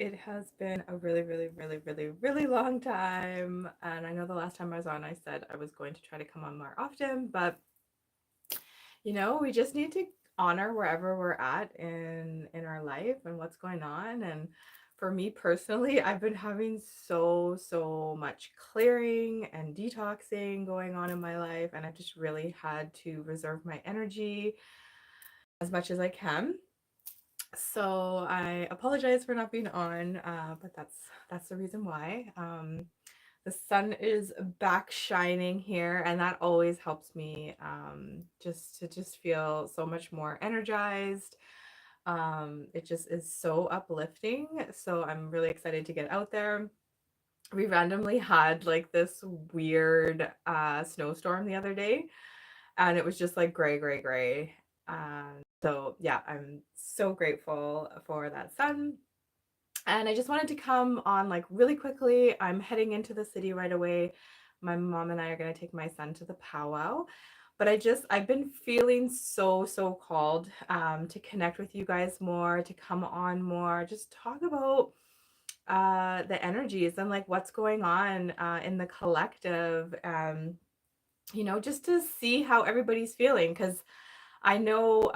It has been a really, really, really, really, really long time. And I know the last time I was on, I said I was going to try to come on more often, but we just need to honor wherever we're at in our life and what's going on. And for me personally, I've been having so much clearing and detoxing going on in my life, and I've just really had to reserve my energy as much as I can. So I apologize for not being on, but that's the reason why. The sun is back shining here, and that always helps me just feel so much more energized. It just is so uplifting. So I'm really excited to get out there. We randomly had like this weird snowstorm the other day, and it was just like gray, gray, gray. So yeah, I'm so grateful for that sun. And I just wanted to come on like really quickly. I'm heading into the city right away. My mom and I are going to take my son to the powwow. But I've been feeling so called to connect with you guys more, to come on more, just talk about the energies and like what's going on in the collective. Just to see how everybody's feeling, because I know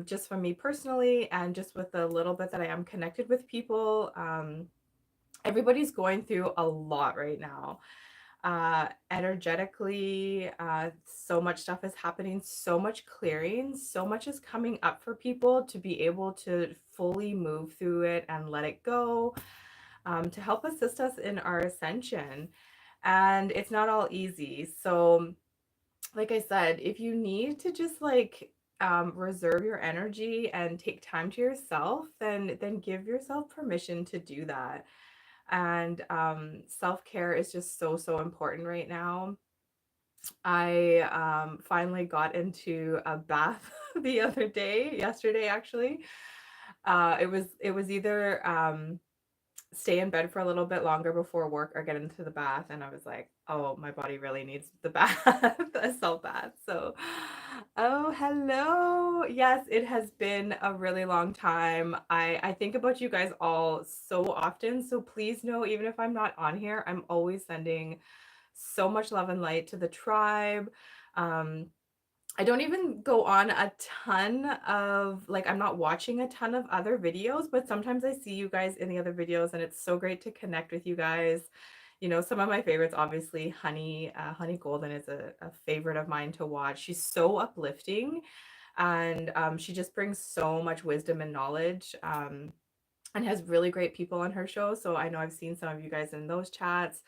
just for me personally and just with the little bit that I am connected with people, everybody's going through a lot right now. Energetically, so much stuff is happening, so much clearing, so much is coming up for people to be able to fully move through it and let it go, to help assist us in our ascension. And it's not all easy. So like I said, if you need to just like reserve your energy and take time to yourself, then give yourself permission to do that. And self-care is just so important right now. I finally got into a bath the other day, yesterday actually. It was either stay in bed for a little bit longer before work or get into the bath, and I was like, oh, my body really needs the bath, a salt bath. So oh, hello. Yes, it has been a really long time. I think about you guys all so often, so please know, even if I'm not on here, I'm always sending so much love and light to the tribe. um I don't even go on a ton of, like, I'm not watching a ton of other videos, but sometimes I see you guys in the other videos, and it's so great to connect with you guys. Some of my favorites, obviously, Honey Golden is a favorite of mine to watch. She's so uplifting, and she just brings so much wisdom and knowledge, and has really great people on her show. So I know I've seen some of you guys in those chats.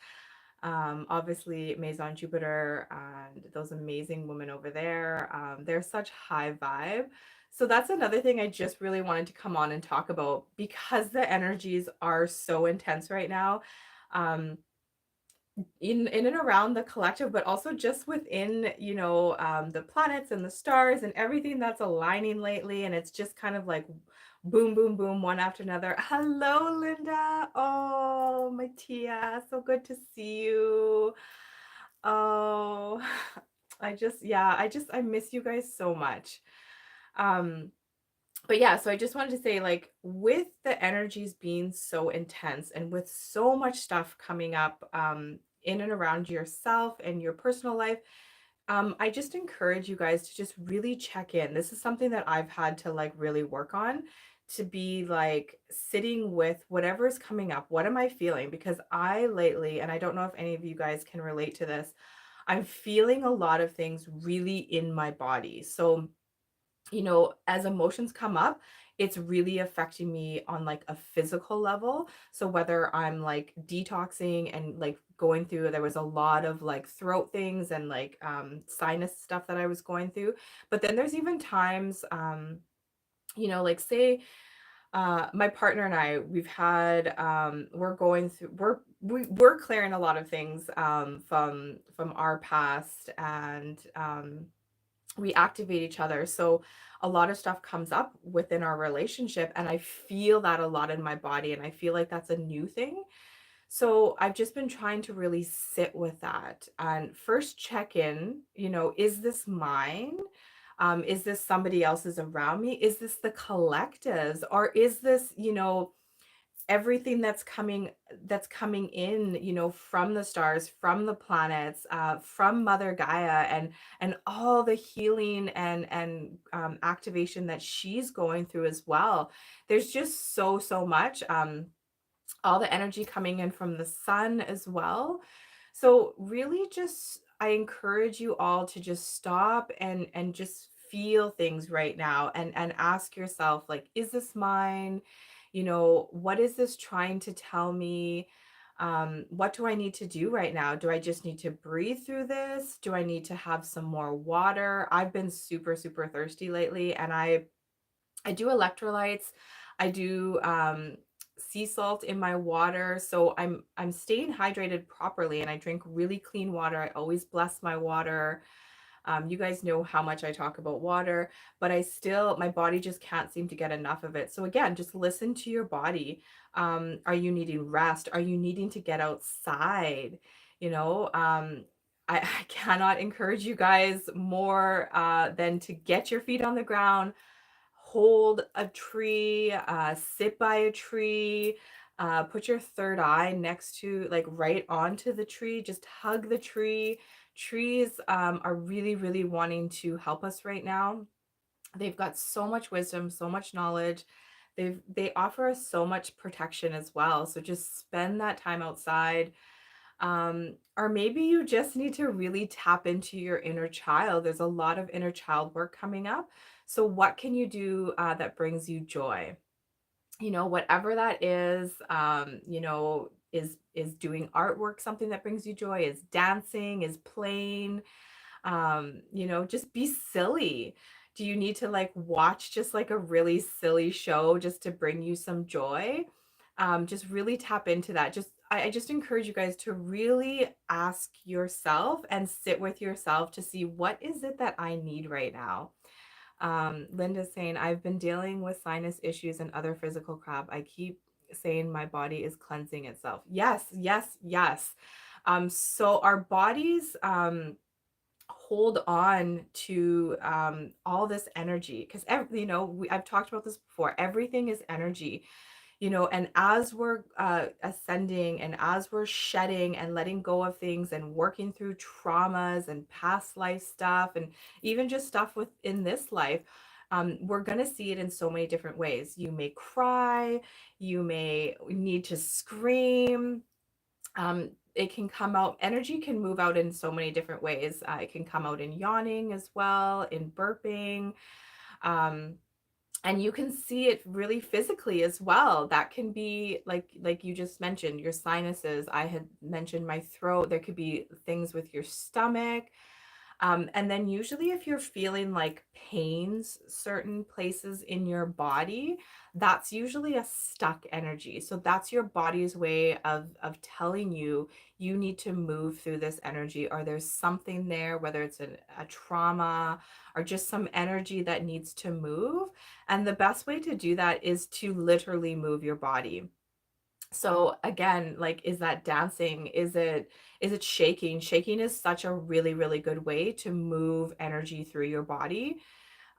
Obviously Maison Jupiter and those amazing women over there. They're such high vibe. So that's another thing I just really wanted to come on and talk about, because the energies are so intense right now. Um, in and around the collective, but also just within, the planets and the stars and everything that's aligning lately. And it's just kind of like boom, boom, boom, one after another. Hello, Linda. Oh, my Tia. So good to see you. Oh, I miss you guys so much. Um, but yeah, so I just wanted to say, like, with the energies being so intense and with so much stuff coming up in and around yourself and your personal life, I just encourage you guys to just really check in. This is something that I've had to like really work on, to be like sitting with whatever is coming up. What am I feeling? Because I lately, and I don't know if any of you guys can relate to this, I'm feeling a lot of things really in my body. So as emotions come up, it's really affecting me on like a physical level. So whether I'm like detoxing and like going through, there was a lot of like throat things and like sinus stuff that I was going through. But then there's even times, like say my partner and I, we've had we're going through we're clearing a lot of things from our past, and we activate each other. So a lot of stuff comes up within our relationship, and I feel that a lot in my body, and I feel like that's a new thing. So I've just been trying to really sit with that and first check in, is this mine? Is this somebody else's around me? Is this the collectives? Or is this, everything that's coming in, you know, from the stars, from the planets, from Mother Gaia, and all the healing and activation that she's going through as well. There's just so much. All the energy coming in from the sun as well. So really just I encourage you all to just stop and just feel things right now and ask yourself, like, is this mine? You know, what is this trying to tell me? What do I need to do right now? Do I just need to breathe through this? Do I need to have some more water? I've been super thirsty lately, and I do electrolytes. I do sea salt in my water, so I'm staying hydrated properly, and I drink really clean water. I always bless my water. You guys know how much I talk about water, but my body just can't seem to get enough of it. So again, just listen to your body. Are you needing rest? Are you needing to get outside? You know, I cannot encourage you guys more than to get your feet on the ground, hold a tree, sit by a tree, put your third eye next to, like, right onto the tree, just hug the tree. Trees are really wanting to help us right now. They've got so much wisdom, so much knowledge. They offer us so much protection as well. So just spend that time outside. Or maybe you just need to really tap into your inner child. There's a lot of inner child work coming up. So what can you do that brings you joy? You know, whatever that is, you know, is doing artwork something that brings you joy? Is dancing? Is playing? You know, just be silly. Do you need to like watch just like a really silly show just to bring you some joy? Just really tap into that. I just encourage you guys to really ask yourself and sit with yourself to see, what is it that I need right now? Linda's saying, I've been dealing with sinus issues and other physical crap. I keep saying my body is cleansing itself. Yes. So our bodies hold on to all this energy, because you know, I've talked about this before. Everything is energy, you know, and as we're ascending, and as we're shedding and letting go of things and working through traumas and past life stuff, and even just stuff within this life, we're going to see it in so many different ways. You may cry, you may need to scream. It can come out, energy can move out in so many different ways. It can come out in yawning as well, in burping. Um, and you can see it really physically as well. That can be like you just mentioned, your sinuses. I had mentioned my throat. There could be things with your stomach. And then usually if you're feeling like pains certain places in your body, that's usually a stuck energy. So that's your body's way of telling you, you need to move through this energy, or there's something there, whether it's a trauma or just some energy that needs to move. And the best way to do that is to literally move your body. So again, like, is that dancing? Is it shaking? Shaking is such a really good way to move energy through your body.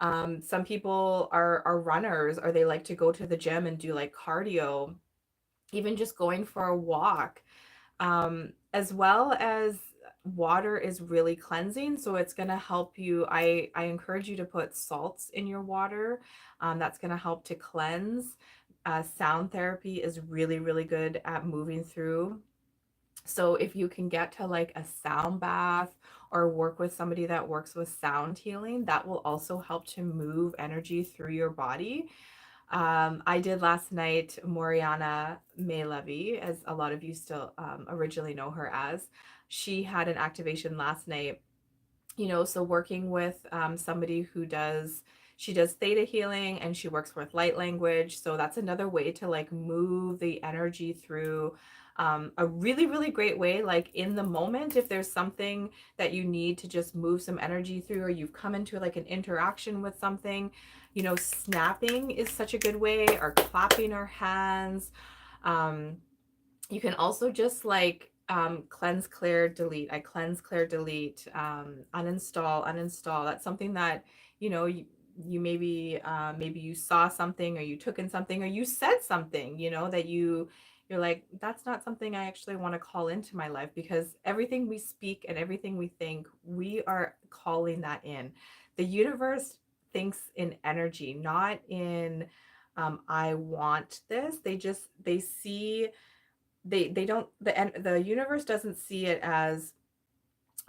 Some people are runners, or they like to go to the gym and do like cardio, even just going for a walk. As well as, water is really cleansing, so it's going to help you. I encourage you to put salts in your water. That's going to help to cleanse. Sound therapy is really good at moving through. So if you can get to like a sound bath, or work with somebody that works with sound healing, that will also help to move energy through your body. I did last night Moriana May, as a lot of you still originally know her as. She had an activation last night, you know, so working with somebody who she does theta healing, and she works with light language. So that's another way to like move the energy through, a really great way, like in the moment. If there's something that you need to just move some energy through, or you've come into like an interaction with something, you know, snapping is such a good way, or clapping our hands. um, you can also just like cleanse, clear, delete. I cleanse, clear, delete, uninstall. That's something that, you know, you maybe you saw something, or you took in something, or you said something, that you're like, that's not something I actually want to call into my life, because everything we speak and everything we think, we are calling that in. The universe thinks in energy, not in I want this. They see, they don't, the universe doesn't see it as,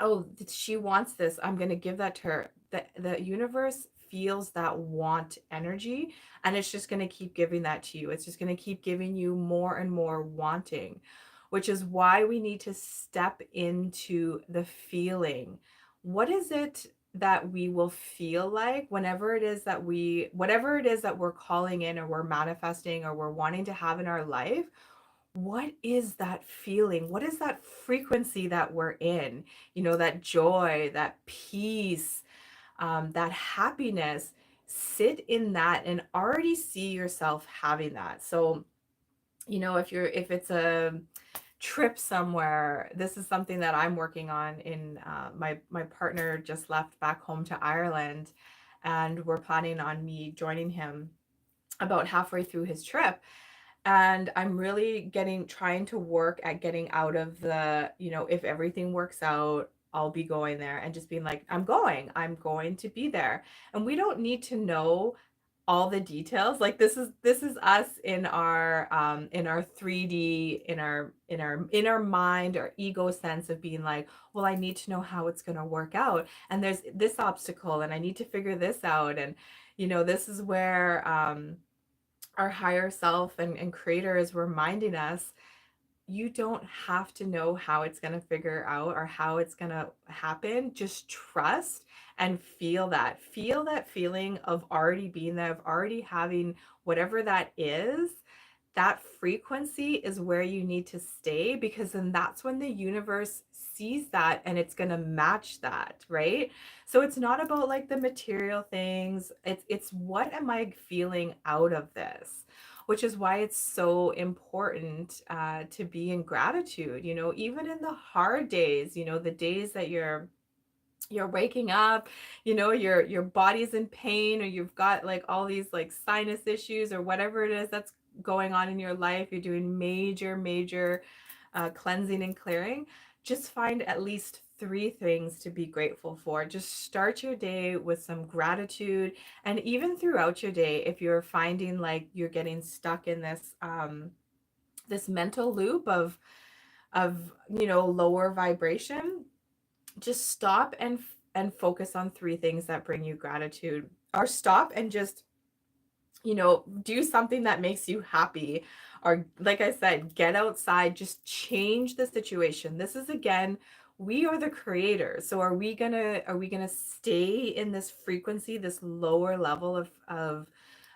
oh, she wants this, I'm going to give that to her. The universe feels that want energy, and it's just going to keep giving that to you. It's just going to keep giving you more and more wanting, which is why we need to step into the feeling. What is it that we will feel like whenever it is that whatever it is that we're calling in, or we're manifesting, or we're wanting to have in our life? What is that feeling? What is that frequency that we're in? That joy, that peace, that happiness. Sit in that and already see yourself having that. So, if it's a trip somewhere, this is something that I'm working on. In my partner just left back home to Ireland, and we're planning on me joining him about halfway through his trip. And I'm really trying to work at getting out of the, if everything works out, I'll be going there, and just being like, I'm going to be there. And we don't need to know all the details. Like, this is us in our 3D, in our mind, our ego sense of being like, well, I need to know how it's going to work out, and there's this obstacle, and I need to figure this out. And this is where our higher self and creator is reminding us, you don't have to know how it's going to figure out or how it's going to happen. Just trust and feel that feeling of already being there, of already having whatever that is. That frequency is where you need to stay, because then that's when the universe sees that, and it's going to match that, right? So it's not about like the material things. It's what am I feeling out of this? Which is why it's so important to be in gratitude, even in the hard days, the days that you're waking up, your body's in pain, or you've got like all these like sinus issues, or whatever it is that's going on in your life. You're doing major cleansing and clearing. Just find at least 3 things to be grateful for. Just start your day with some gratitude. And even throughout your day, if you're finding like you're getting stuck in this mental loop of lower vibration, just stop and focus on 3 things that bring you gratitude. Or stop and just do something that makes you happy. Or, like I said, get outside, just change the situation. This is, again, we are the creators. So are we gonna stay in this frequency, this lower level of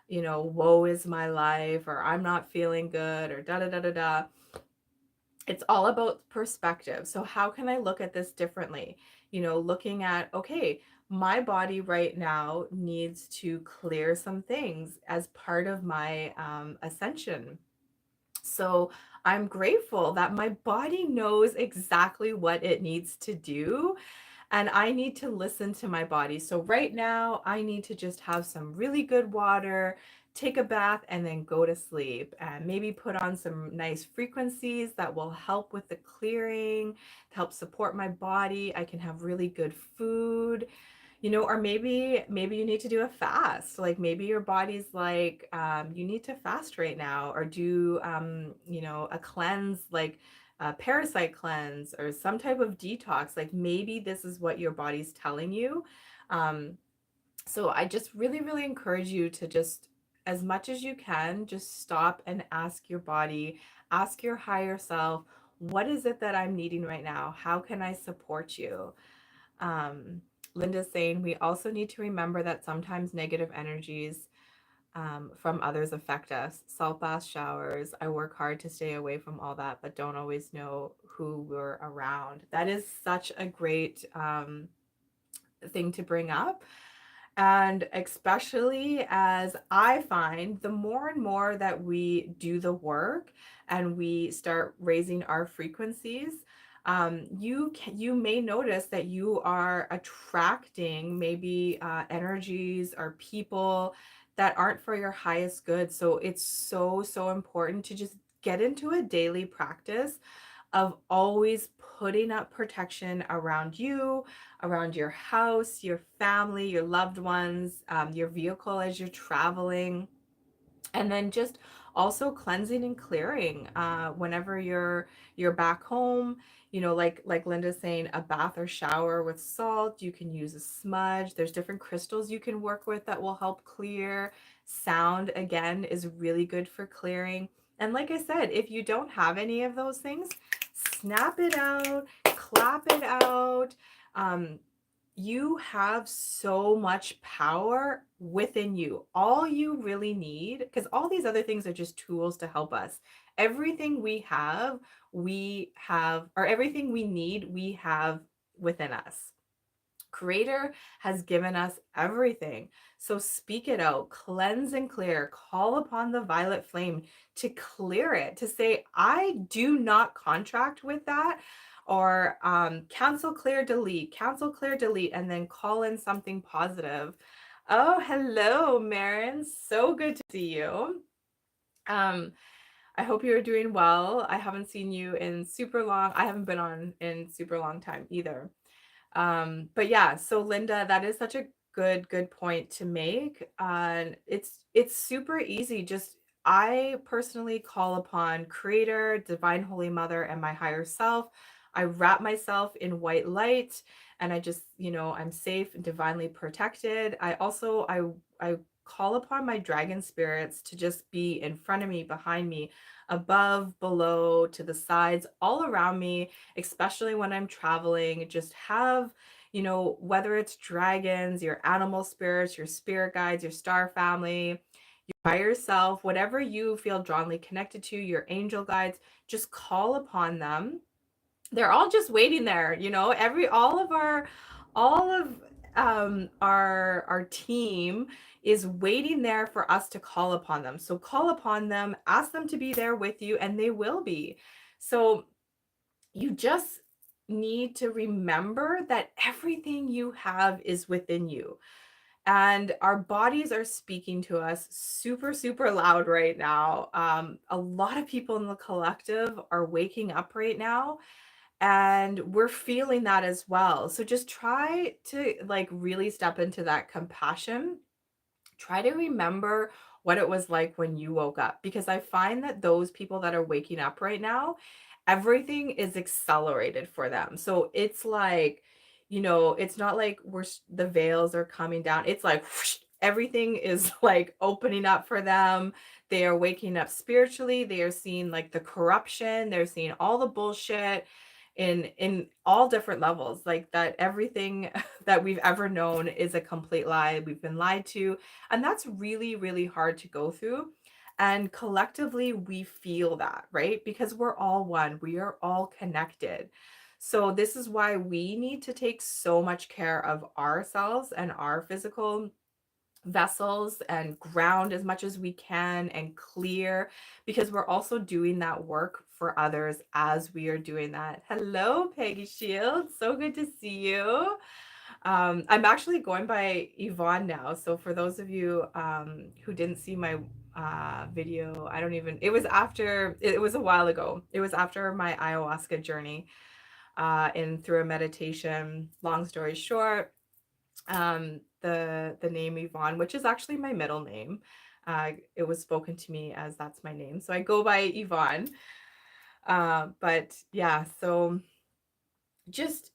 woe is my life, or I'm not feeling good, or da da da da da? It's all about perspective. So how can I look at this differently? Looking at, okay, my body right now needs to clear some things as part of my ascension. So I'm grateful that my body knows exactly what it needs to do, and I need to listen to my body. So right now, I need to just have some really good water, take a bath, and then go to sleep. And maybe put on some nice frequencies that will help with the clearing, help support my body. I can have really good food. Or maybe you need to do a fast. Like, maybe your body's like, you need to fast right now, or do a cleanse, like a parasite cleanse, or some type of detox. Like, maybe this is what your body's telling you. So I just really encourage you to just, as much as you can, just stop and ask your body, ask your higher self, what is it that I'm needing right now? How can I support you? Um, Linda's saying, we also need to remember that sometimes negative energies from others affect us. Salt bath showers. I work hard to stay away from all that, but don't always know who we're around. That is such a great thing to bring up. And especially as I find, the more and more that we do the work and we start raising our frequencies, You may notice that you are attracting maybe energies or people that aren't for your highest good. So it's so important to just get into a daily practice of always putting up protection around you, around your house, your family, your loved ones, your vehicle as you're traveling, and then just also cleansing and clearing whenever you're back home. You know, like Linda's saying, a bath or shower with salt. You can use a smudge. There's different crystals you can work with that will help clear. Sound, again, is really good for clearing. And like I said, if you don't have any of those things, snap it out, clap it out. um, you have so much power within you. All you really need, because all these other things are just tools to help us. Everything we have, or everything we need, we have within us. Creator has given us everything. So speak it out, cleanse and clear, call upon the violet flame to clear it, to say, I do not contract with that, or cancel, clear, delete, and then call in something positive. Oh, hello, Marin. So good to see you. Um, I hope you're doing well. I haven't seen you in super long. I haven't been on in super long time either. But yeah, so Linda, that is such a good point to make. It's super easy. Just I personally call upon Creator, Divine Holy Mother, and my higher self. I wrap myself in white light, and I just, I'm safe and divinely protected. I call upon my dragon spirits to just be in front of me, behind me, above, below, to the sides, all around me, especially when I'm traveling. Just have, whether it's dragons, your animal spirits, your spirit guides, your star family, by yourself, whatever you feel drawnly connected to, your angel guides, just call upon them. They're all just waiting there, all of our team is waiting there for us to call upon them. So call upon them, ask them to be there with you, and they will be. So you just need to remember that everything you have is within you. And our bodies are speaking to us super loud right now. A lot of people in the collective are waking up right now, and we're feeling that as well. So just try to like really step into that compassion. Try to remember what it was like when you woke up, because I find that those people that are waking up right now, everything is accelerated for them. So it's like, it's not like the veils are coming down. It's like whoosh, everything is like opening up for them. They are waking up spiritually. They are seeing like the corruption. They're seeing all the bullshit in all different levels, like that everything that we've ever known is a complete lie. We've been lied to, and that's really hard to go through. And collectively we feel that, right? Because we're all one, we are all connected. So this is why we need to take so much care of ourselves and our physical vessels, and ground as much as we can and clear, because we're also doing that work for others as we are doing that. Hello, Peggy Shields. So good to see you. I'm actually going by Yvonne now. So for those of you who didn't see my video, it was after, it was a while ago. It was after my ayahuasca journey in through a meditation. Long story short, the name Yvonne, which is actually my middle name. It was spoken to me as that's my name, so I go by Yvonne. But yeah, so just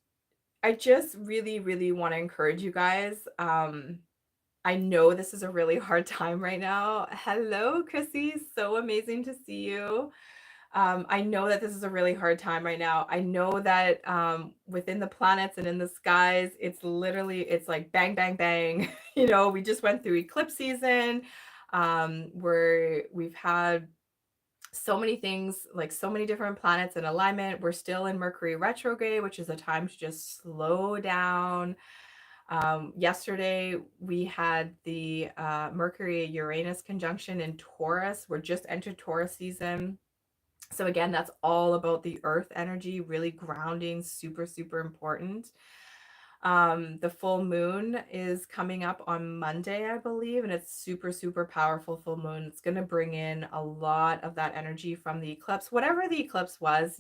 I just really want to encourage you guys. I know this is a really hard time right now. Hello, Chrissy. So amazing to see you. I know that this is a really hard time right now. I know that within the planets and in the skies, it's like bang, bang, bang. We just went through eclipse season, where we've had so many things, like so many different planets in alignment. We're still in Mercury retrograde, which is a time to just slow down. Yesterday, we had the Mercury Uranus conjunction in Taurus. We're just entered Taurus season. So again, that's all about the earth energy, really grounding, super, super important. The full moon is coming up on Monday, I believe, and it's super, super powerful full moon. It's going to bring in a lot of that energy from the eclipse, whatever the eclipse was,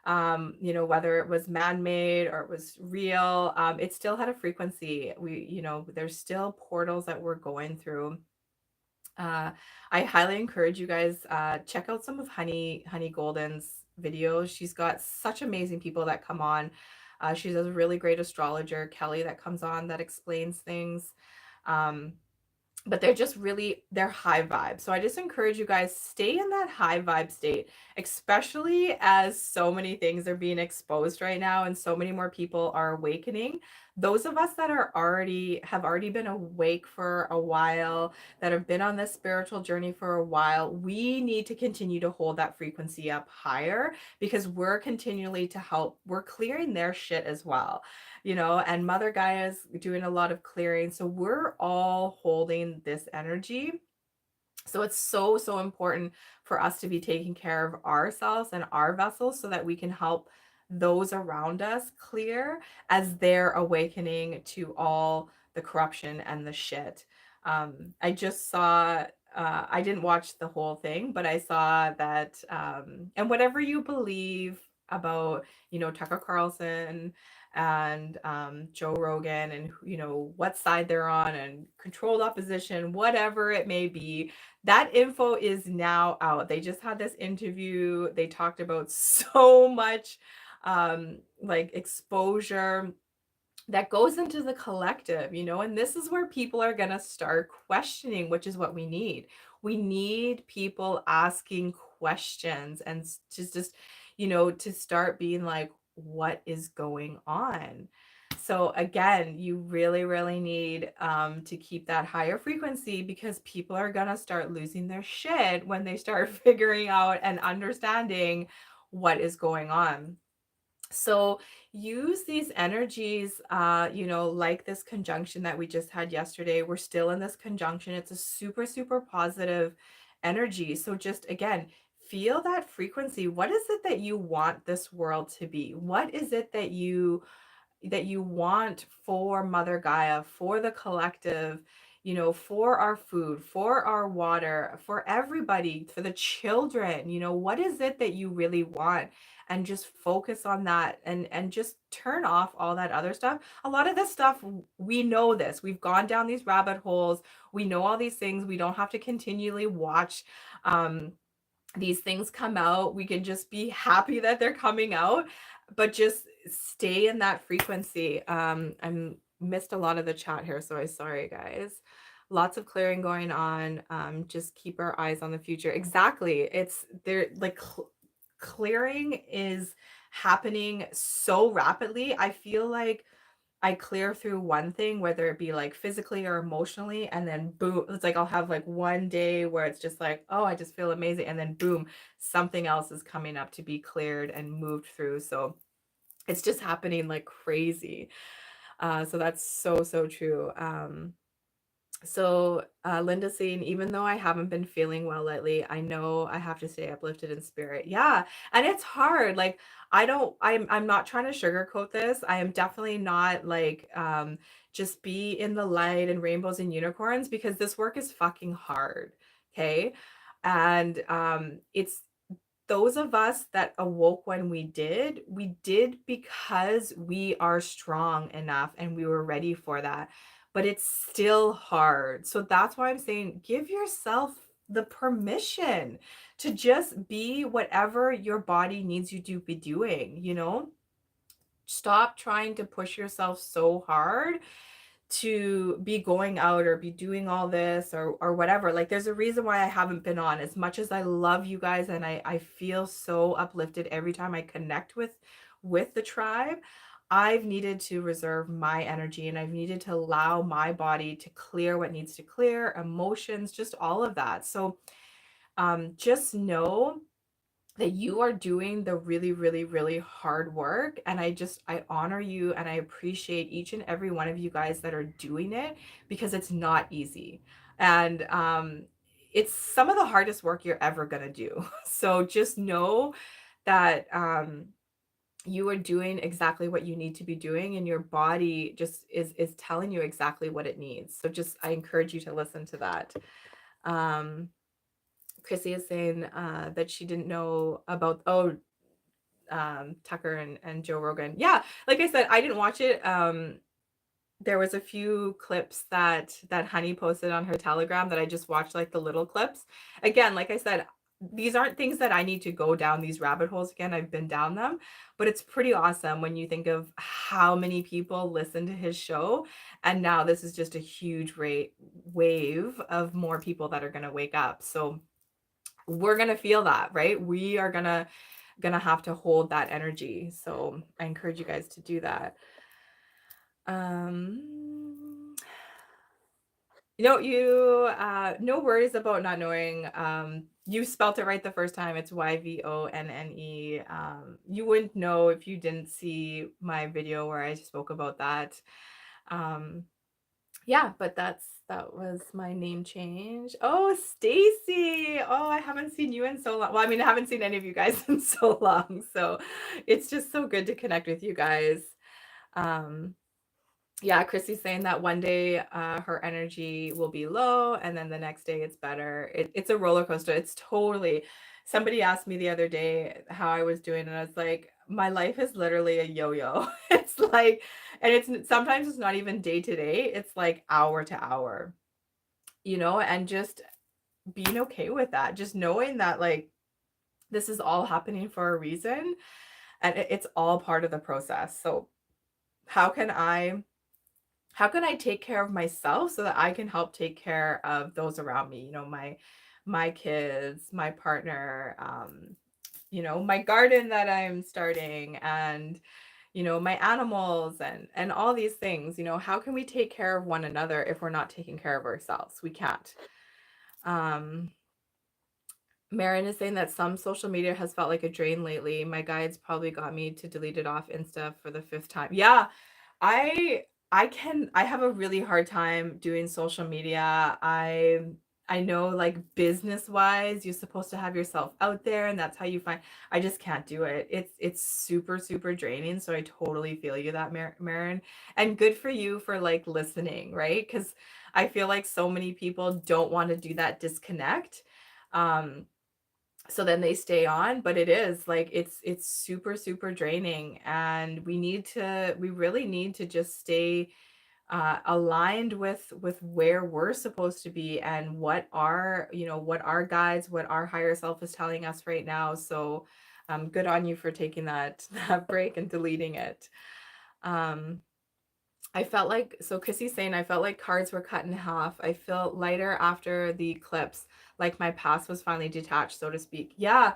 whether it was man-made or it was real, it still had a frequency. There's still portals that we're going through. I highly encourage you guys, check out some of Honey Golden's videos. She's got such amazing people that come on. She's a really great astrologer, Kelly, that comes on that explains things. Um, but they're high vibe. So I just encourage you guys, stay in that high vibe state, especially as so many things are being exposed right now and so many more people are awakening. Those of us that have already been awake for a while, that have been on this spiritual journey for a while, we need to continue to hold that frequency up higher, because we're clearing their shit as well, and Mother Gaia's doing a lot of clearing. So we're all holding this energy. So it's so, so important for us to be taking care of ourselves and our vessels so that we can help those around us clear as they're awakening to all the corruption and the shit. I just saw, I didn't watch the whole thing, but I saw that, and whatever you believe about, Tucker Carlson and Joe Rogan, and what side they're on, and controlled opposition, whatever it may be, that info is now out. They just had this interview. They talked about so much like exposure that goes into the collective, and this is where people are going to start questioning, which is what we need. We need people asking questions and just, to start being like, what is going on? So again, you really, really need to keep that higher frequency, because people are going to start losing their shit when they start figuring out and understanding what is going on. So use these energies, like this conjunction that we just had yesterday. We're still in this conjunction. It's a super, super positive energy. So just again, feel that frequency. What is it that you want this world to be? What is it that you want for Mother Gaia, for the collective, for our food, for our water, for everybody, for the children? What is it that you really want? And just focus on that, and just turn off all that other stuff. A lot of this stuff, we know this. We've gone down these rabbit holes. We know all these things. We don't have to continually watch these things come out. We can just be happy that they're coming out, but just stay in that frequency. I missed a lot of the chat here, so I'm sorry, guys. Lots of clearing going on. Just keep our eyes on the future. Exactly. It's there, like clearing is happening so rapidly. I feel like I clear through one thing, whether it be like physically or emotionally, and then boom, it's like I'll have like one day where it's just like, oh, I just feel amazing, and then boom, something else is coming up to be cleared and moved through. So it's just happening like crazy. So that's so, so true. So Linda saying, even though I haven't been feeling well lately, I know I have to stay uplifted in spirit. Yeah. And it's hard. Like, I'm not trying to sugarcoat this. I am definitely not like, just be in the light and rainbows and unicorns, because this work is fucking hard. Okay. And it's those of us that awoke when we did because we are strong enough and we were ready for that. But it's still hard. So that's why I'm saying, give yourself the permission to just be whatever your body needs you to be doing. Stop trying to push yourself so hard to be going out or be doing all this or whatever. Like, there's a reason why I haven't been on. As much as I love you guys, and I feel so uplifted every time I connect with the tribe, I've needed to reserve my energy, and I've needed to allow my body to clear what needs to clear, emotions, just all of that. So just know that you are doing the really, really, really hard work. And I honor you, and I appreciate each and every one of you guys that are doing it, because it's not easy. And it's some of the hardest work you're ever going to do. So just know that you are doing exactly what you need to be doing, and your body just is telling you exactly what it needs. So just I encourage you to listen to that. Chrissy is saying that she didn't know about Tucker and Joe Rogan. Yeah, like I said, I didn't watch it. There was a few clips that Honey posted on her Telegram that I just watched, like the little clips. Again, like I said, these aren't things that I need to go down these rabbit holes again. I've been down them, but it's pretty awesome when you think of how many people listen to his show. And now this is just a huge wave of more people that are going to wake up. So we're going to feel that, right? We are gonna have to hold that energy. So I encourage you guys to do that. No worries about not knowing. You spelt it right the first time. It's Yvonne. You wouldn't know if you didn't see my video where I spoke about that. Yeah, but that was my name change. Oh, Stacy. Oh, I haven't seen you in so long. Well, I mean, I haven't seen any of you guys in so long. So it's just so good to connect with you guys. Yeah, Chrissy's saying that one day her energy will be low and then the next day it's better. It's a roller coaster. It's totally. Somebody asked me the other day how I was doing, and I was like, my life is literally a yo-yo. It's like, and it's sometimes it's not even day to day, it's like hour to hour, and just being okay with that. Just knowing that, like, this is all happening for a reason, and it's all part of the process. So how can I take care of myself so that I can help take care of those around me? My kids, my partner, my garden that I'm starting, and my animals, and all these things. How can we take care of one another if we're not taking care of ourselves? We can't. Marin is saying that some social media has felt like a drain lately. My guides probably got me to delete it off Insta for the 5th time. Yeah, I I have a really hard time doing social media. I know, like, business wise, you're supposed to have yourself out there, and that's how you find. I just can't do it. It's super super draining. So I totally feel you that, Marin, and good for you for, like, listening, right? Because I feel like so many people don't want to do that disconnect. So then they stay on, but it is like it's super super draining, and we really need to just stay aligned with where we're supposed to be, and what our guides, what our higher self is telling us right now. So good on you for taking that that break and deleting it. I felt like, so Chrissy's saying, I felt like cards were cut in half. I felt lighter after the eclipse, like my past was finally detached, so to speak. Yeah,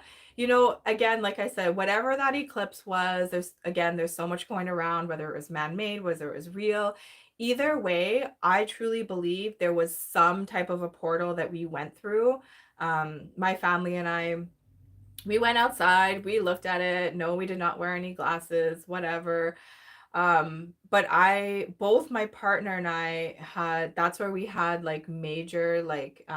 again, like I said, whatever that eclipse was, there's so much going around, whether it was man-made, whether it was real. Either way, I truly believe there was some type of a portal that we went through. My family and I, we went outside, we looked at it. No, we did not wear any glasses, whatever. But both my partner and I had, that's where we had, like, major, like,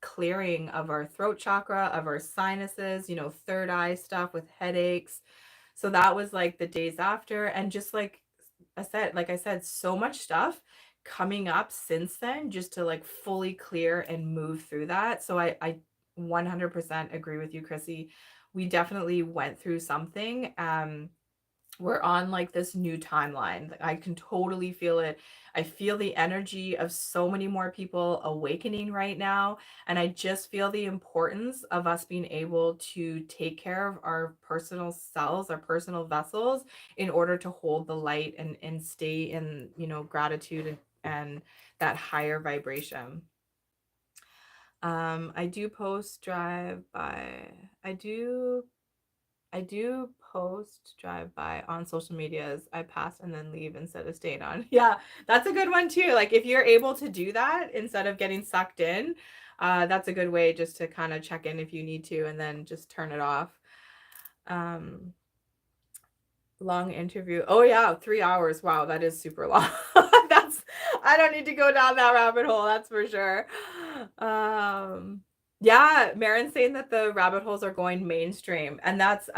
clearing of our throat chakra, of our sinuses, third eye stuff with headaches. So that was like the days after, and just like I said, so much stuff coming up since then, just to, like, fully clear and move through that. So I 100% agree with you, Chrissy. We definitely went through something. We're on, like, this new timeline. I can totally feel it. I feel the energy of so many more people awakening right now. And I just feel the importance of us being able to take care of our personal selves, our personal vessels, in order to hold the light and stay in, gratitude and that higher vibration. I do post drive by. I do post drive by on social medias. I pass and then leave instead of staying on. Yeah, that's a good one too. Like, if you're able to do that instead of getting sucked in, that's a good way just to kind of check in if you need to, and then just turn it off. Long interview. Oh yeah, 3 hours. Wow, that is super long. I don't need to go down that rabbit hole, that's for sure. Yeah, Marin's saying that the rabbit holes are going mainstream, and that's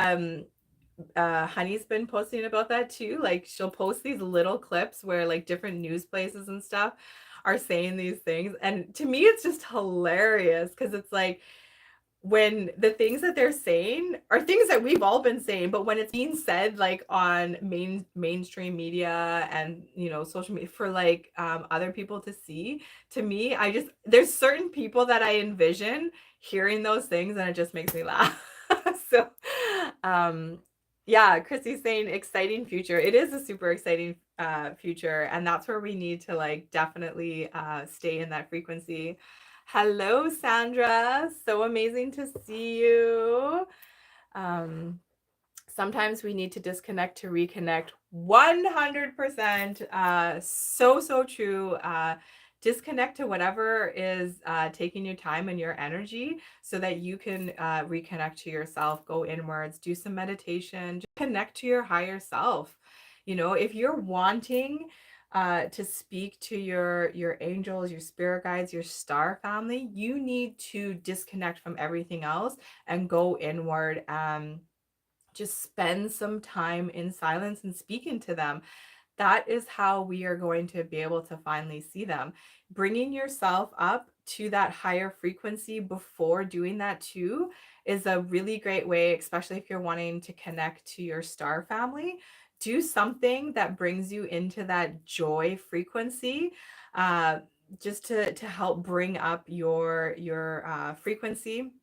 Honey's been posting about that too. Like she'll post these little clips where like different news places and stuff are saying these things, and to me it's just hilarious because it's like when the things that they're saying are things that we've all been saying, but when it's being said like on mainstream media and social media for like other people to see, to me, I just there's certain people that I envision hearing those things and it just makes me laugh. So um yeah, Chrissy's saying exciting future. It is a super exciting future, and that's where we need to like definitely stay in that frequency. Hello, Sandra. So amazing to see you. Um, Sometimes we need to disconnect to reconnect. 100%. So true. Disconnect to whatever is taking your time and your energy so that you can reconnect to yourself, go inwards, do some meditation, just connect to your higher self. If you're wanting to speak to your angels, your spirit guides, your star family, you need to disconnect from everything else and go inward. Just spend some time in silence and speaking to them. That is how we are going to be able to finally see them. Bringing yourself up to that higher frequency before doing that too is a really great way, especially if you're wanting to connect to your star family. Do something that brings you into that joy frequency, uh, just to help bring up your frequency,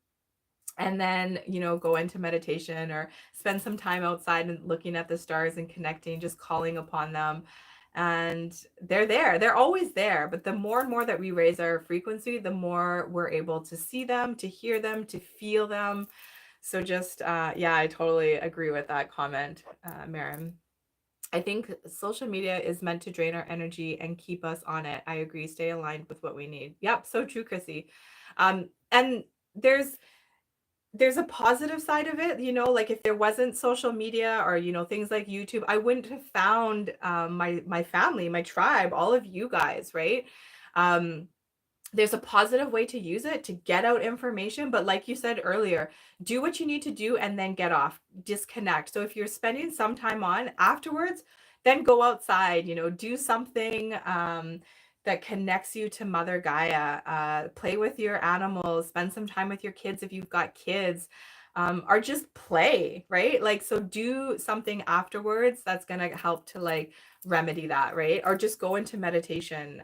and then go into meditation or spend some time outside and looking at the stars and connecting, just calling upon them. And they're always there, but the more and more that we raise our frequency, the more we're able to see them, to hear them, to feel them. So just yeah, I totally agree with that comment, Maren. I think social media is meant to drain our energy and keep us on it. I agree. Stay aligned with what we need. Yep, so true, Chrissy. And there's a positive side of it, like if there wasn't social media or things like YouTube, I wouldn't have found my family, my tribe, all of you guys, right? um there's a positive way to use it to get out information, but like you said earlier, do what you need to do and then get off, disconnect. So if you're spending some time on afterwards, then go outside, do something that connects you to Mother Gaia. Play with your animals, spend some time with your kids if you've got kids, or just play, right? Like, so do something afterwards that's going to help to like remedy that, right? Or just go into meditation.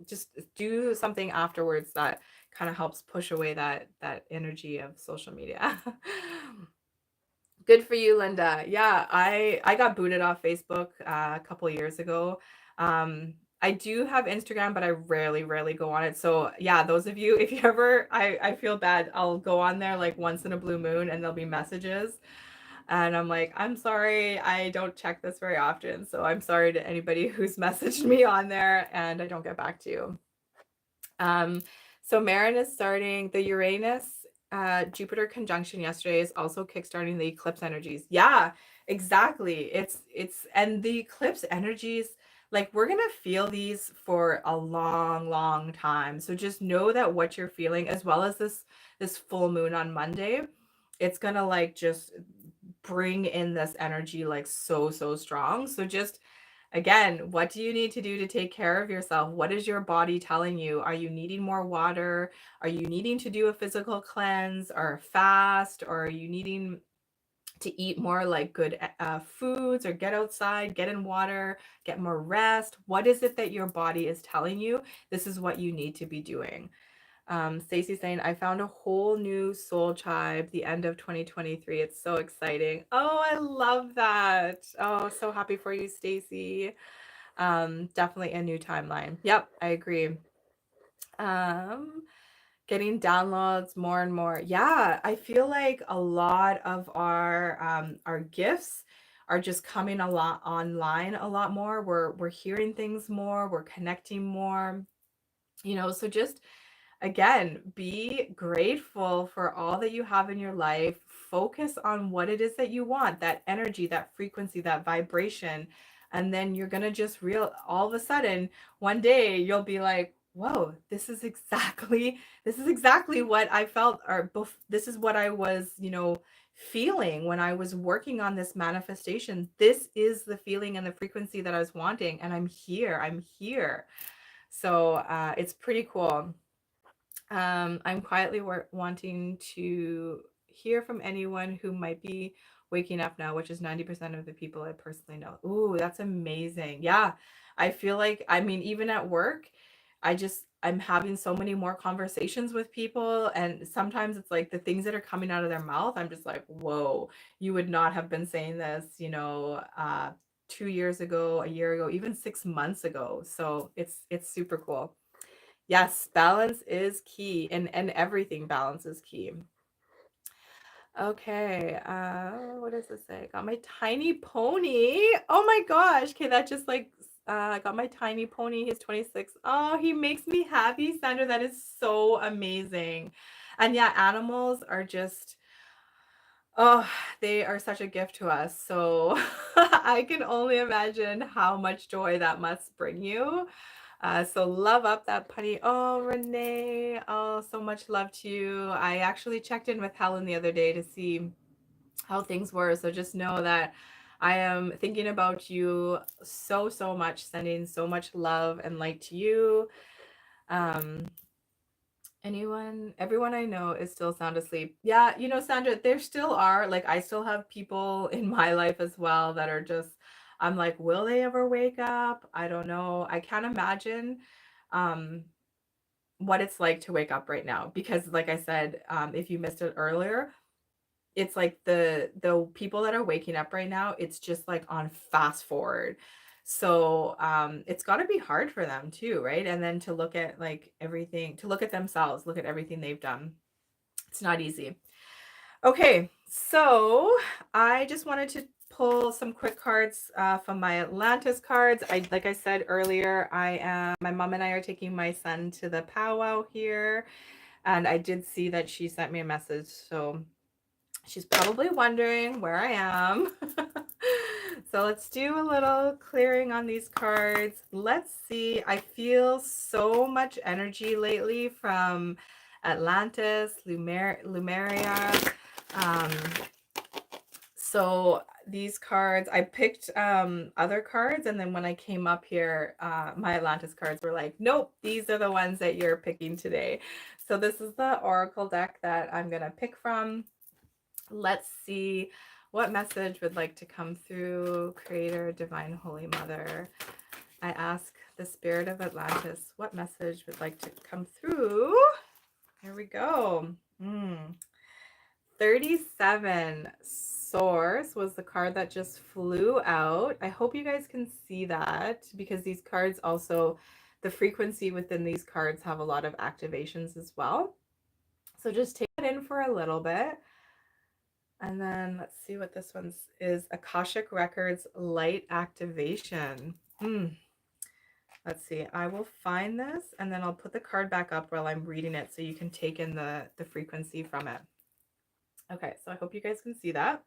Just do something afterwards that kind of helps push away that energy of social media. Good for you, Linda. Yeah, I got booted off Facebook a couple years ago. I do have Instagram, but I rarely go on it. So yeah, those of you, if you ever, I feel bad. I'll go on there like once in a blue moon, and there'll be messages, and I'm like, I'm sorry, I don't check this very often. So I'm sorry to anybody who's messaged me on there and I don't get back to you. So Marin is starting the Uranus Jupiter conjunction yesterday is also kickstarting the eclipse energies. Yeah, exactly. And the eclipse energies, like we're gonna feel these for a long time. So just know that what you're feeling, as well as this full moon on Monday, it's gonna like just bring in this energy like so strong. So just again, what do you need to do to take care of yourself? What is your body telling you? Are you needing more water? Are you needing to do a physical cleanse or a fast? Or are you needing to eat more like good foods, or get outside, get in water, get more rest? What is it that your body is telling you? This is what you need to be doing. Stacy saying, I found a whole new soul tribe the end of 2023. It's so exciting. Oh, I love that. Oh, so happy for you, Stacy. Definitely a new timeline. Yep, I agree. Getting downloads more and more. Yeah, I feel like a lot of our gifts are just coming a lot online a lot more. We're hearing things more, we're connecting more. So just again, be grateful for all that you have in your life. Focus on what it is that you want, that energy, that frequency, that vibration. And then you're going to just all of a sudden, one day you'll be like, whoa, this is exactly what I felt, or this is what I was, feeling when I was working on this manifestation. This is the feeling and the frequency that I was wanting, and I'm here. So it's pretty cool. I'm quietly wanting to hear from anyone who might be waking up now, which is 90% of the people I personally know. Ooh, that's amazing. Yeah. I feel like, I mean, even at work, I'm having so many more conversations with people. And sometimes it's like the things that are coming out of their mouth, I'm just like, whoa, you would not have been saying this, 2 years ago, a year ago, even 6 months ago. So it's super cool. Yes, balance is key, and everything balance is key. Okay, what does this say? Got my tiny pony. Oh my gosh. Okay, that just like got my tiny pony. He's 26. Oh, he makes me happy, Sandra. That is so amazing. And yeah, animals are just, oh, they are such a gift to us. So I can only imagine how much joy that must bring you. So love up that putty. Oh, Renee. Oh, so much love to you. I actually checked in with Helen the other day to see how things were. So just know that I am thinking about you so, so much, sending so much love and light to you. Um, everyone I know is still sound asleep. Yeah, Sandra, there still are, like, I still have people in my life as well that are just, I'm like, will they ever wake up? I don't know. I can't imagine. Um, what it's like to wake up right now, because like I said, if you missed it earlier, it's like the people that are waking up right now, it's just like on fast forward. So it's got to be hard for them too, right? And then to look at like everything, to look at themselves, look at everything they've done. It's not easy. Okay, so I just wanted to pull some quick cards from my Atlantis cards. Like I said earlier, my mom and I are taking my son to the powwow here, and I did see that she sent me a message, so she's probably wondering where I am. So let's do a little clearing on these cards. Let's see. I feel so much energy lately from Atlantis, Lumeria. Um, so these cards, I picked other cards, and then when I came up here, my Atlantis cards were like, nope, these are the ones that you're picking today. So this is the Oracle deck that I'm gonna pick from. Let's see what message would like to come through. Creator, Divine Holy Mother. I ask the Spirit of Atlantis what message would like to come through. Here we go. 37 Source was the card that just flew out. I hope you guys can see that, because these cards also, the frequency within these cards have a lot of activations as well. So just take it in for a little bit. And then let's see what this one is. Akashic Records Light Activation. Let's see. I will find this, and then I'll put the card back up while I'm reading it so you can take in the frequency from it. Okay, so I hope you guys can see that.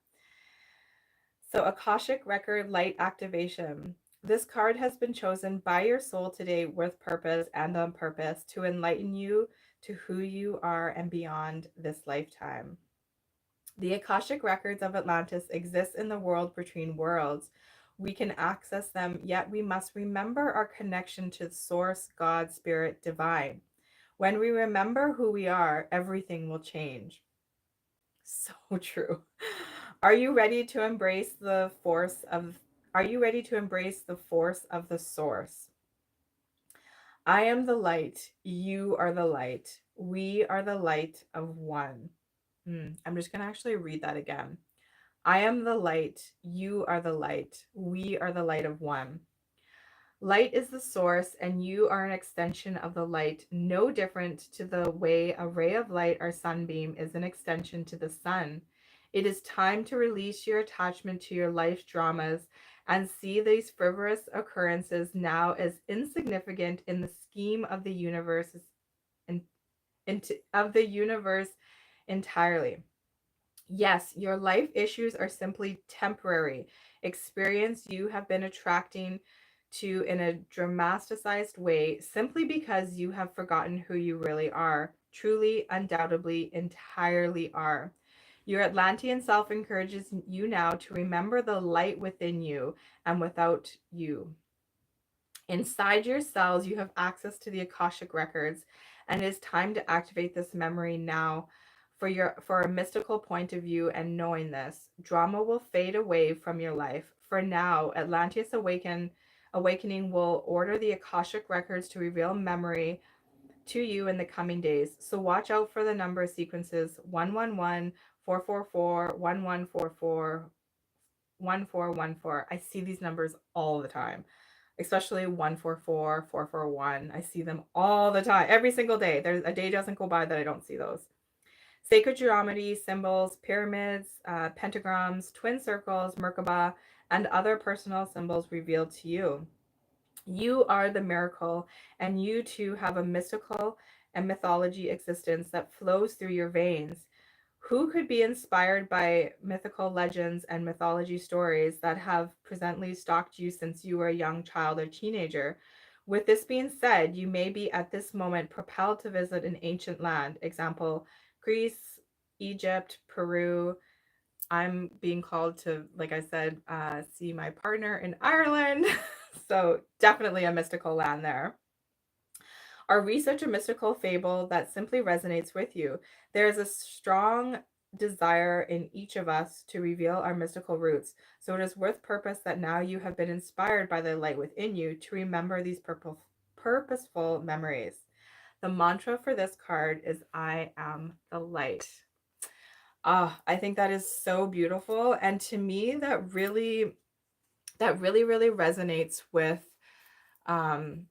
So Akashic Record Light Activation. This card has been chosen by your soul today with purpose and on purpose to enlighten you to who you are and beyond this lifetime. The Akashic records of Atlantis exist in the world between worlds. We can access them, yet we must remember our connection to Source, God, Spirit, Divine. When we remember who we are, everything will change. So true. Are you ready to embrace the force of Are you ready to embrace the force of the source? I am the light, you are the light. We are the light of one. I'm just going to actually read that again. I am the light, you are the light. We are the light of one. Light is the source, and you are an extension of the light, no different to the way a ray of light or sunbeam is an extension to the sun. It is time to release your attachment to your life dramas and see these frivolous occurrences now as insignificant in the scheme of the universe, of the universe entirely. Yes, your life issues are simply temporary experience you have been attracting to in a dramatized way simply because you have forgotten who you really are, truly, undoubtedly, entirely are. Your Atlantean self encourages you now to remember the light within you and without you. Inside your cells, you have access to the Akashic records, and it is time to activate this memory now. For a mystical point of view and knowing this, drama will fade away from your life. For now, Awakening will order the Akashic records to reveal memory to you in the coming days. So watch out for the number sequences 111, 444, 1144, 1414. I see these numbers all the time, especially 144, 441. I see them all the time, every single day. There's a day doesn't go by that I don't see those. Sacred geometry, symbols, pyramids, pentagrams, twin circles, Merkaba, and other personal symbols revealed to you. You are the miracle, and you too have a mystical and mythology existence that flows through your veins. Who could be inspired by mythical legends and mythology stories that have presently stalked you since you were a young child or teenager? With this being said, you may be at this moment propelled to visit an ancient land, example, Greece, Egypt, Peru. I'm being called to, like I said, see my partner in Ireland. So definitely a mystical land there. Or research a mystical fable that simply resonates with you. There is a strong desire in each of us to reveal our mystical roots. So it is with purpose that now you have been inspired by the light within you to remember these purposeful memories. The mantra for this card is I am the light. I think that is so beautiful. And to me, that really resonates with um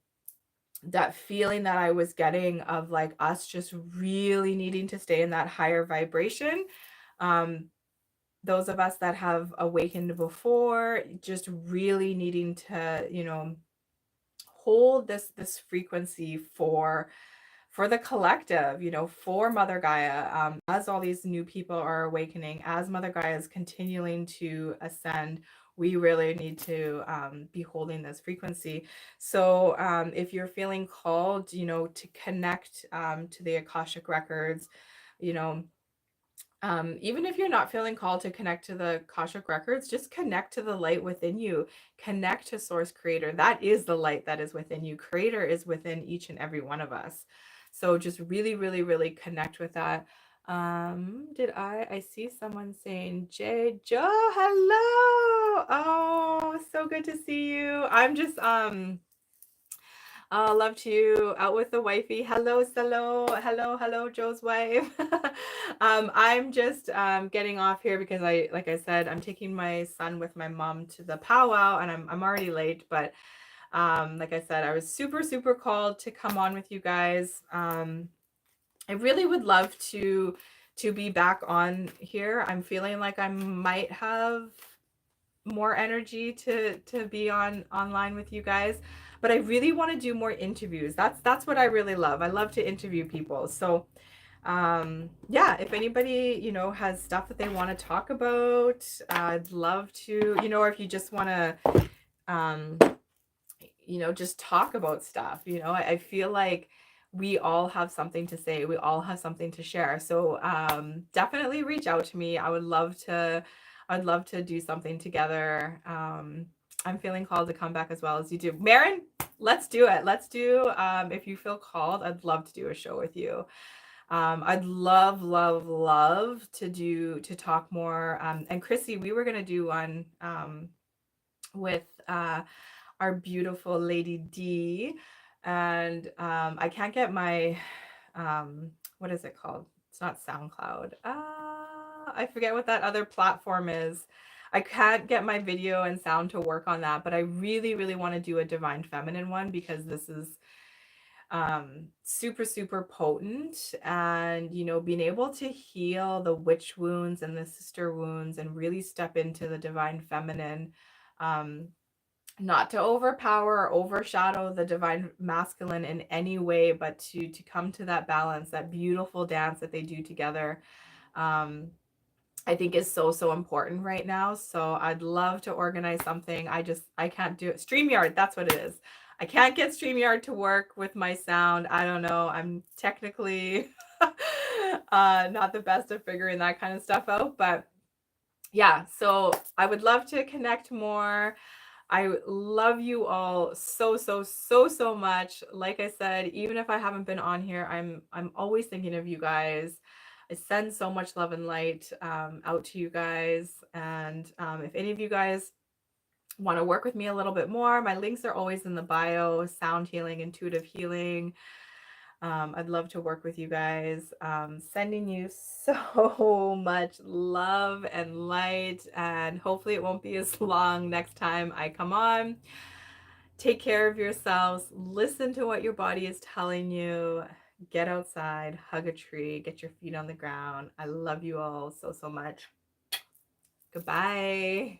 that feeling that I was getting of like us just really needing to stay in that higher vibration. Um, those of us that have awakened before, just really needing to, hold this frequency for the collective, for Mother Gaia, as all these new people are awakening, as Mother Gaia is continuing to ascend, we really need to be holding this frequency. So if you're feeling called, to connect to the Akashic records, you know, even if you're not feeling called to connect to the Akashic records, just connect to the light within you. Connect to Source Creator. That is the light that is within you. Creator is within each and every one of us. So just really, really, really connect with that. I see someone saying, Jay, Joe, hello. Oh, so good to see you. I'm just love to out with the wifey. Hello, hello, Joe's wife. I'm just getting off here because like I said, I'm taking my son with my mom to the powwow, and I'm already late. But like I said, I was super called to come on with you guys. I really would love to be back on here. I'm feeling like I might have more energy to be online with you guys, but I really want to do more interviews. That's what I really love. I love to interview people. So yeah, if anybody has stuff that they want to talk about, I'd love to, or if you just want to um just talk about stuff. I feel like we all have something to say, we all have something to share. So definitely reach out to me. I'd love to do something together. I'm feeling called to come back as well as you do. Marin, let's do it. Let's do if you feel called, I'd love to do a show with you. I'd love to talk more. And Chrissy, we were gonna do one with our beautiful Lady D. And I can't get my, what is it called? It's not SoundCloud. I forget what that other platform is. I can't get my video and sound to work on that, but I really want to do a Divine Feminine one because this is super potent. And being able to heal the witch wounds and the sister wounds and really step into the Divine Feminine, not to overpower or overshadow the divine masculine in any way, but to come to that balance, that beautiful dance that they do together. I think is so, so important right now. So I'd love to organize something. I can't do it. StreamYard, that's what it is. I can't get StreamYard to work with my sound. I don't know. I'm technically not the best at figuring that kind of stuff out. But yeah, so I would love to connect more. I love you all so, so, so, so much. Like I said, even if I haven't been on here, I'm always thinking of you guys. I send so much love and light out to you guys. And if any of you guys want to work with me a little bit more, my links are always in the bio: sound healing, intuitive healing. I'd love to work with you guys. Sending you so much love and light, and hopefully it won't be as long next time I come on. Take care of yourselves. Listen to what your body is telling you. Get outside, hug a tree, get your feet on the ground. I love you all so, so much. Goodbye.